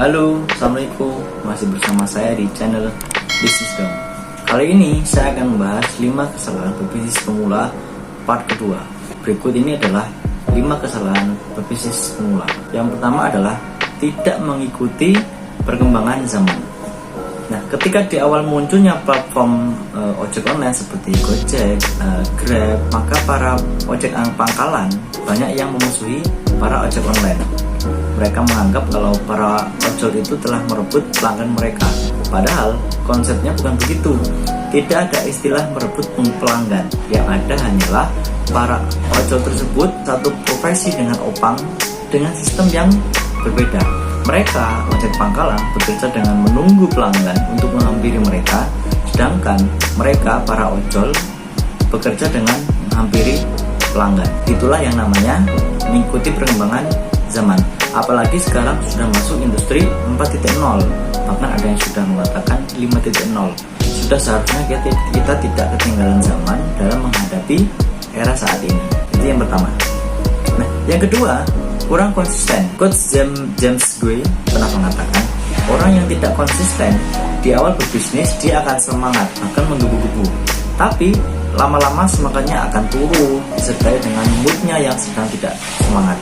Halo, Assalamualaikum. Masih bersama saya di channel Bisnis Dong. Kali ini saya akan membahas 5 kesalahan pebisnis pemula part kedua. Berikut ini adalah 5 kesalahan pebisnis pemula. Yang pertama adalah tidak mengikuti perkembangan zaman. Nah, ketika di awal munculnya platform ojek online seperti Gojek, Grab, maka para ojek pangkalan banyak yang memusuhi para ojek online. Mereka menganggap kalau para ojol itu telah merebut pelanggan mereka. Padahal konsepnya bukan begitu. Tidak ada istilah merebut pelanggan. Yang ada hanyalah para ojol tersebut satu profesi dengan opang dengan sistem yang berbeda. Mereka ojek pangkalan bekerja dengan menunggu pelanggan untuk menghampiri mereka, sedangkan mereka para ojol bekerja dengan menghampiri pelanggan. Itulah yang namanya mengikuti perkembangan zaman. Apalagi sekarang sudah masuk industri 4.0, bahkan ada yang sudah mengatakan 5.0. Sudah seharusnya kita tidak ketinggalan zaman dalam menghadapi era saat ini. Itu yang pertama. Nah, yang kedua, kurang konsisten. Coach James Gue pernah mengatakan, orang yang tidak konsisten di awal berbisnis dia akan semangat, akan menggebu-gebu. Tapi lama-lama semangatnya akan turun disertai dengan moodnya yang sedang tidak semangat.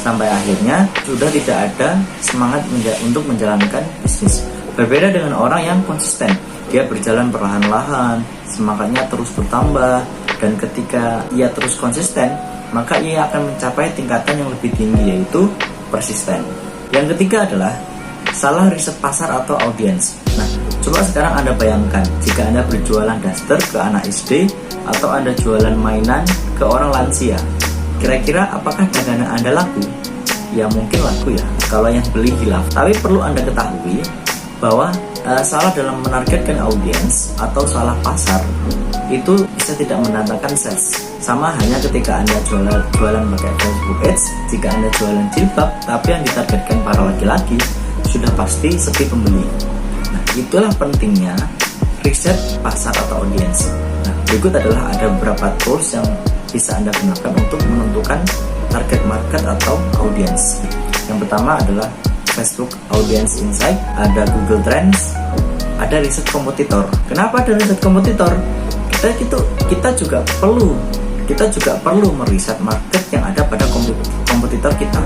Sampai akhirnya sudah tidak ada semangat untuk menjalankan bisnis. Berbeda dengan orang yang konsisten, dia berjalan perlahan-lahan, semangatnya terus bertambah, dan ketika ia terus konsisten, maka ia akan mencapai tingkatan yang lebih tinggi, yaitu persisten. Yang ketiga adalah salah riset pasar atau audiens. Nah, coba sekarang Anda bayangkan jika Anda berjualan daster ke anak SD atau Anda jualan mainan ke orang lansia. Kira-kira apakah dagangan Anda laku? Ya mungkin laku ya, kalau yang beli hilaf. Tapi perlu Anda ketahui bahwa salah dalam menargetkan audiens atau salah pasar itu bisa tidak mendatangkan sales. Sama hanya ketika Anda jualan pakai Facebook Ads. Jika Anda jualan jilbab tapi yang ditargetkan para laki-laki, sudah pasti sepi pembeli. Nah, itulah pentingnya riset pasar atau audiens. Nah, berikut adalah ada beberapa tools yang bisa Anda gunakan untuk menentukan target market atau audiens. Yang pertama adalah Facebook Audience Insight, ada Google Trends, ada riset kompetitor. Kenapa ada riset kompetitor? Kita juga perlu meriset market yang ada pada kompetitor kita,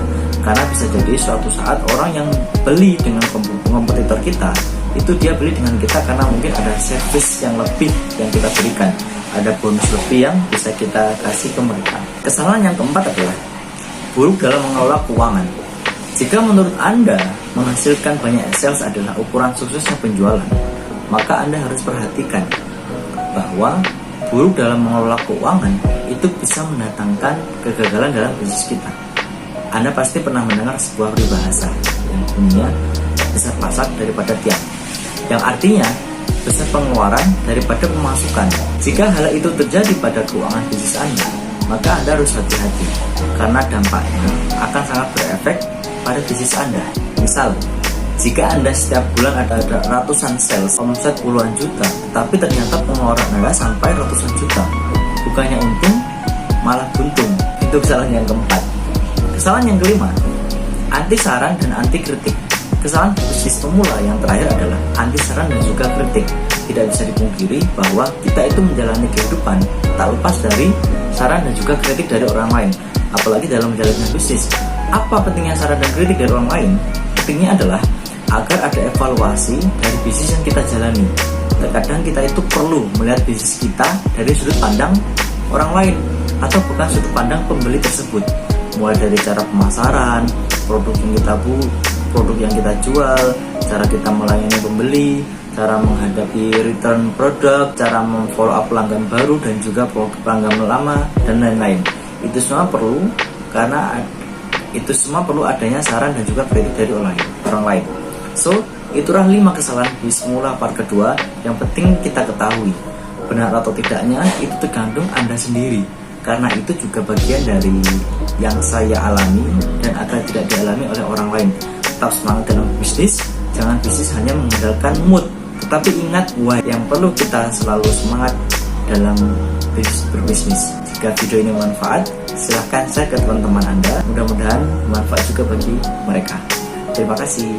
karena bisa jadi suatu saat orang yang beli dengan kompetitor kita itu dia beli dengan kita karena mungkin ada service yang lebih yang kita berikan, ada bonus lebih yang bisa kita kasih ke mereka. Kesalahan yang keempat adalah buruk dalam mengelola keuangan. Jika menurut Anda menghasilkan banyak sales adalah ukuran suksesnya penjualan, maka Anda harus perhatikan bahwa buruk dalam mengelola keuangan itu bisa mendatangkan kegagalan dalam bisnis kita. Anda pasti pernah mendengar sebuah peribahasa yang bunyinya besar pasak daripada tiang, yang artinya besar pengeluaran daripada pemasukan. Jika hal itu terjadi pada keuangan bisnis Anda, maka Anda harus hati-hati karena dampaknya akan sangat berefek pada bisnis Anda. Misal, jika Anda setiap bulan ada ratusan sales, omset puluhan juta, tapi ternyata pengeluaran Anda sampai ratusan juta, bukannya untung, malah buntung. Itu kesalahan yang keempat. Kesalahan yang kelima, anti saran dan anti kritik. Kesalahan bisnis pemula yang terakhir adalah anti saran dan juga kritik. Tidak bisa dipungkiri bahwa kita itu menjalani kehidupan tak lepas dari saran dan juga kritik dari orang lain, apalagi dalam menjalankan bisnis. Apa pentingnya saran dan kritik dari orang lain? Pentingnya adalah agar ada evaluasi dari bisnis yang kita jalani. Terkadang kita itu perlu melihat bisnis kita dari sudut pandang orang lain atau bukan sudut pandang pembeli tersebut. Mulai dari cara pemasaran, produk yang kita jual, cara kita melayani pembeli, cara menghadapi return produk, cara memfollow up pelanggan baru dan juga pelanggan lama dan lain-lain. Itu semua perlu adanya saran dan juga kritik dari orang lain. So, itulah 5 kesalahan bisnis pemula part kedua yang penting kita ketahui. Benar atau tidaknya itu tergantung Anda sendiri, karena itu juga bagian dari yang saya alami dan akan tidak dialami oleh orang lain. Tetap semangat dalam bisnis, jangan bisnis hanya mengandalkan mood, tetapi ingat why yang perlu kita selalu semangat dalam berbisnis. Jika video ini bermanfaat, silahkan share ke teman-teman Anda. Mudah-mudahan bermanfaat juga bagi mereka. Terima kasih.